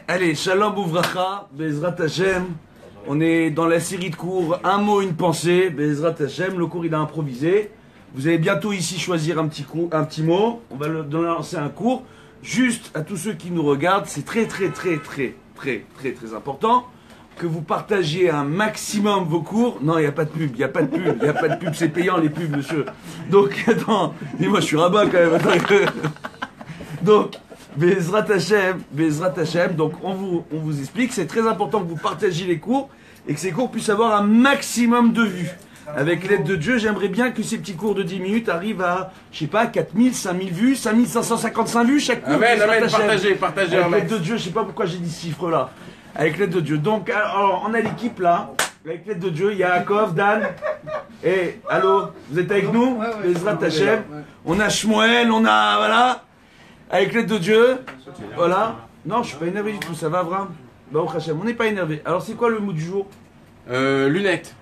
Allez, Shalom Ouvracha, Bezrat Hashem. On est dans la série de cours Un mot, une pensée, Bezrat Hashem. Le cours il a improvisé. Vous allez bientôt ici choisir un petit mot. On va lancer un cours. Juste à tous ceux qui nous regardent, c'est très important que vous partagiez un maximum vos cours. Non, il n'y a pas de pub, c'est payant les pubs, monsieur. Donc, attends, dis-moi, je suis rabat quand même. Donc, Bezrat Hashem, donc on vous explique, c'est très important que vous partagiez les cours et que ces cours puissent avoir un maximum de vues. Avec l'aide de Dieu, j'aimerais bien que ces petits cours de 10 minutes arrivent à, je sais pas, 4000, 5000 vues, 5555 vues chaque cours. Amen, partagez. Avec l'aide de Dieu, je sais pas pourquoi j'ai dit ce chiffre là. Avec l'aide de Dieu. Donc, alors, on a l'équipe là. Avec l'aide de Dieu, il y a Yaakov, Dan. Et, allô, vous êtes avec nous? Bezrat Hashem. On a Shmuel, on a, voilà. Avec l'aide de Dieu, voilà. Non, je suis pas énervé du tout, ça va, Abraham? Baruch Hashem, on n'est pas énervé. Alors, c'est quoi le mot du jour? Lunettes.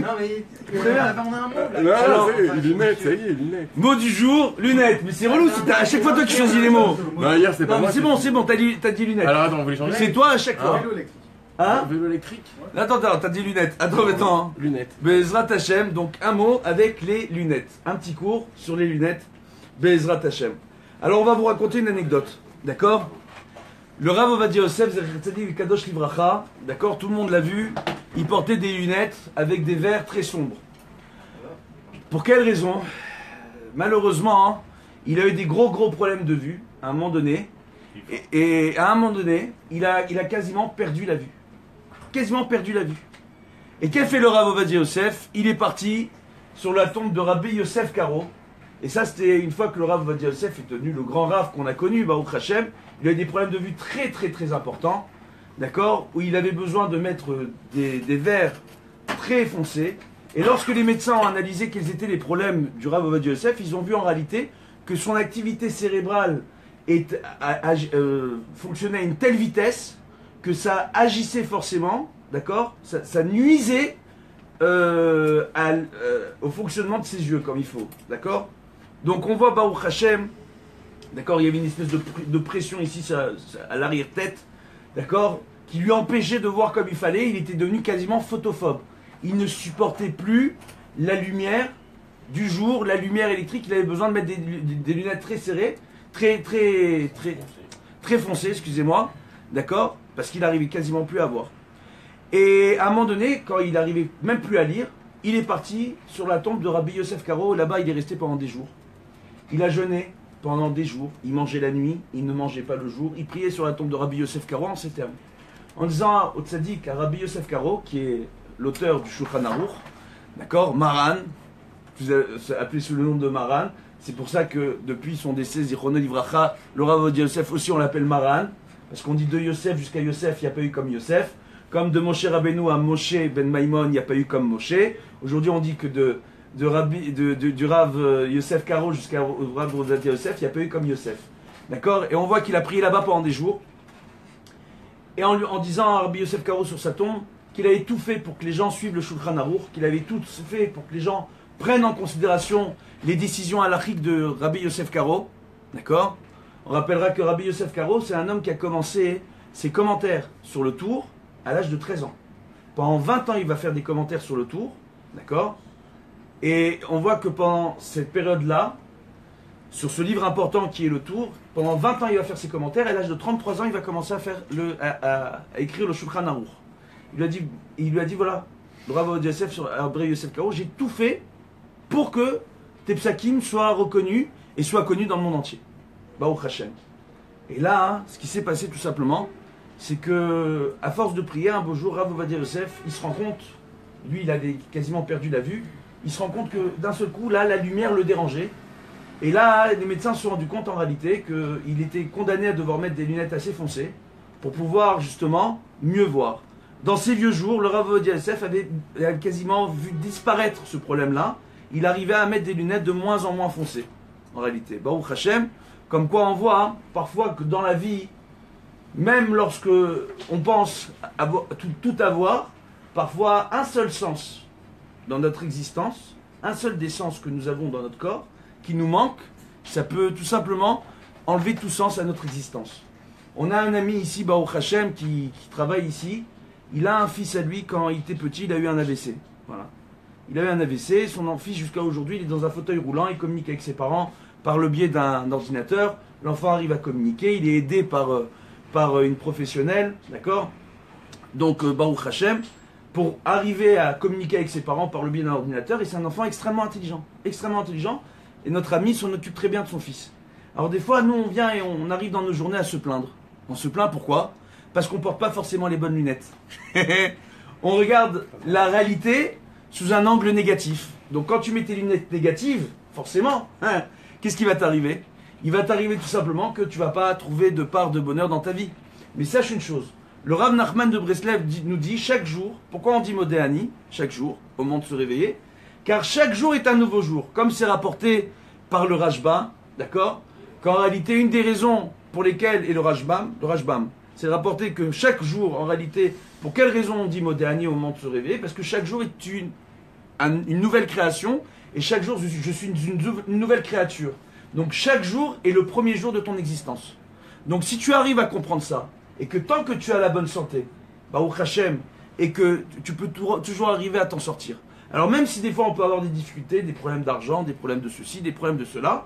Non mais on a un mot là. Non, Alors, lunettes, ça y est, lunettes. Mot du jour, lunettes. Mais c'est relou, à chaque fois toi qui choisis les mots. Non, hier c'était pas Non, mais moi. c'est bon, t'as dit lunettes. Alors attends, on veut les changer. C'est toi à chaque fois. Hein? Vélo électrique. Attends, t'as dit lunettes. Attends. Lunettes. Bezrat Hashem, donc un mot avec les lunettes. Un petit cours sur les lunettes. Bezrat Hashem. Alors on va vous raconter une anecdote, d'accord? Le Rav Ovadia Yosef, Tzadik Kadosh Livracha, d'accord, tout le monde l'a vu, il portait des lunettes avec des verres très sombres. Pour quelle raison? Malheureusement, il a eu des gros problèmes de vue à un moment donné, et à un moment donné, il a quasiment perdu la vue. Et qu'a fait le Rav Ovadia Yosef? Il est parti sur la tombe de Rabbi Yosef Karo. Et ça, c'était une fois que le Rav Ovadia Yosef est devenu le grand Rav qu'on a connu, Baruch Hashem. Il a eu des problèmes de vue très importants, d'accord, où il avait besoin de mettre des verres très foncés. Et lorsque les médecins ont analysé quels étaient les problèmes du Rav Ovadia Yosef, ils ont vu en réalité que son activité cérébrale fonctionnait à une telle vitesse que ça agissait forcément, d'accord, ça nuisait au fonctionnement de ses yeux comme il faut, d'accord. Donc on voit Baruch Hashem, d'accord, il y avait une espèce de pression ici à l'arrière-tête, d'accord, qui lui empêchait de voir comme il fallait. Il était devenu quasiment photophobe. Il ne supportait plus la lumière du jour, la lumière électrique. Il avait besoin de mettre des lunettes très serrées, très foncées, excusez-moi, d'accord, parce qu'il n'arrivait quasiment plus à voir. Et à un moment donné, quand il n'arrivait même plus à lire, il est parti sur la tombe de Rabbi Yosef Karo. Là-bas, il est resté pendant des jours. Il a jeûné pendant des jours. Il mangeait la nuit, il ne mangeait pas le jour. Il priait sur la tombe de Rabbi Yosef Karo en ces termes. En disant au tzaddik, à Rabbi Yosef Karo, qui est l'auteur du Shulchan Aruch, d'accord, Maran, vous appelez sous le nom de Maran. C'est pour ça que depuis son décès, Zichrono Livracha, le Rav Ovadia Yosef aussi on l'appelle Maran. Parce qu'on dit de Yosef jusqu'à Yosef, il n'y a pas eu comme Yosef. Comme de Moshe Rabbeinu à Moshe ben Maimon, il n'y a pas eu comme Moshe. Aujourd'hui, on dit que du Rav Yosef Karo jusqu'à Rav Ovadia Yosef, il n'y a pas eu comme Yosef. D'accord? Et on voit qu'il a prié là-bas pendant des jours. Et en disant à Rabbi Yosef Karo sur sa tombe qu'il avait tout fait pour que les gens suivent le Shulchan Aruch, qu'il avait tout fait pour que les gens prennent en considération les décisions halachiques de Rabbi Yosef Karo. D'accord? On rappellera que Rabbi Yosef Karo, c'est un homme qui a commencé ses commentaires sur le Tour à l'âge de 13 ans. Pendant 20 ans, il va faire des commentaires sur le Tour, d'accord? Et on voit que pendant cette période-là, sur ce livre important qui est le Tour, pendant 20 ans, il va faire ses commentaires, et à l'âge de 33 ans, il va commencer à écrire le Shulchan Aruch. Il lui a dit voilà, le Rav Ovadia Yosef sur Rabbi Yosef Karo, j'ai tout fait pour que tes psakim soient reconnus et soient connus dans le monde entier. Baruch Hashem. Et là, ce qui s'est passé tout simplement, c'est que, à force de prier, un beau jour, Rav Ovadia Yosef, il se rend compte, lui il avait quasiment perdu la vue, il se rend compte que d'un seul coup, là, la lumière le dérangeait. Et là, les médecins se sont rendus compte en réalité qu'il était condamné à devoir mettre des lunettes assez foncées pour pouvoir justement mieux voir. Dans ses vieux jours, le Rav Ovadia Yosef avait quasiment vu disparaître ce problème-là. Il arrivait à mettre des lunettes de moins en moins foncées, en réalité. Baruch Hashem, comme quoi on voit parfois que dans la vie, même lorsque on pense tout avoir, parfois un seul sens dans notre existence, un seul des sens que nous avons dans notre corps, qui nous manque, Ça peut tout simplement enlever tout sens à notre existence. On a un ami ici, Baruch Hashem, qui travaille ici. Il a un fils à lui, quand il était petit, il a eu un AVC. Voilà. Il a eu un AVC, son fils jusqu'à aujourd'hui, il est dans un fauteuil roulant, il communique avec ses parents par le biais d'un ordinateur. L'enfant arrive à communiquer, il est aidé par une professionnelle, d'accord? Donc Baruch Hashem, pour arriver à communiquer avec ses parents par le biais d'un ordinateur, et c'est un enfant extrêmement intelligent, et notre ami s'en occupe très bien de son fils. Alors des fois, nous on vient et on arrive dans nos journées à se plaindre. On se plaint pourquoi? Parce qu'on ne porte pas forcément les bonnes lunettes. On regarde la réalité sous un angle négatif. Donc quand tu mets tes lunettes négatives, forcément, qu'est-ce qui va t'arriver? Il va t'arriver tout simplement que tu ne vas pas trouver de part de bonheur dans ta vie. Mais sache une chose, le Rav Nachman de Breslev nous dit chaque jour, pourquoi on dit Modéani, chaque jour, au moment de se réveiller? Car chaque jour est un nouveau jour, comme c'est rapporté par le Rashba, d'accord? Qu'en réalité, une des raisons pour lesquelles, et le Rashbam, c'est rapporté que chaque jour, en réalité, pour quelle raison on dit Modéani au moment de se réveiller? Parce que chaque jour est une nouvelle création, et chaque jour, je suis une nouvelle créature. Donc chaque jour est le premier jour de ton existence. Donc si tu arrives à comprendre ça, et que tant que tu as la bonne santé, Baruch Hashem, et que tu peux toujours arriver à t'en sortir. Alors même si des fois on peut avoir des difficultés, des problèmes d'argent, des problèmes de ceci, des problèmes de cela,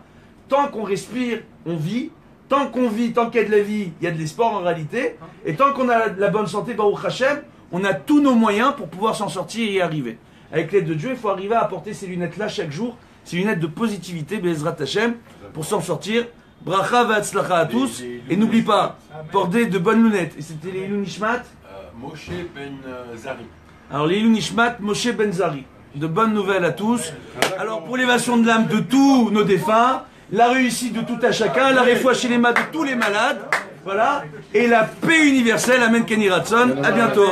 tant qu'on respire, on vit. Tant qu'on vit, tant qu'il y a de la vie, il y a de l'espoir en réalité. Et tant qu'on a la bonne santé, Baruch Hashem, on a tous nos moyens pour pouvoir s'en sortir et y arriver. Avec l'aide de Dieu, il faut arriver à apporter ces lunettes-là chaque jour, ces lunettes de positivité, Be'ezrat Hashem, pour s'en sortir. Bracha v'atzlacha à tous. Et n'oublie pas, porter de bonnes lunettes. Et c'était les Ilou Nishmat Moshe Ben Zari. Alors les Ilou Nishmat, Moshe Ben Zari. De bonnes nouvelles à tous. Alors pour l'élévation de l'âme de tous nos défunts, la réussite de tout à chacun, la réfoua chez les mains de tous les malades, voilà, et la paix universelle, Amen Kenny Ratson. À bientôt.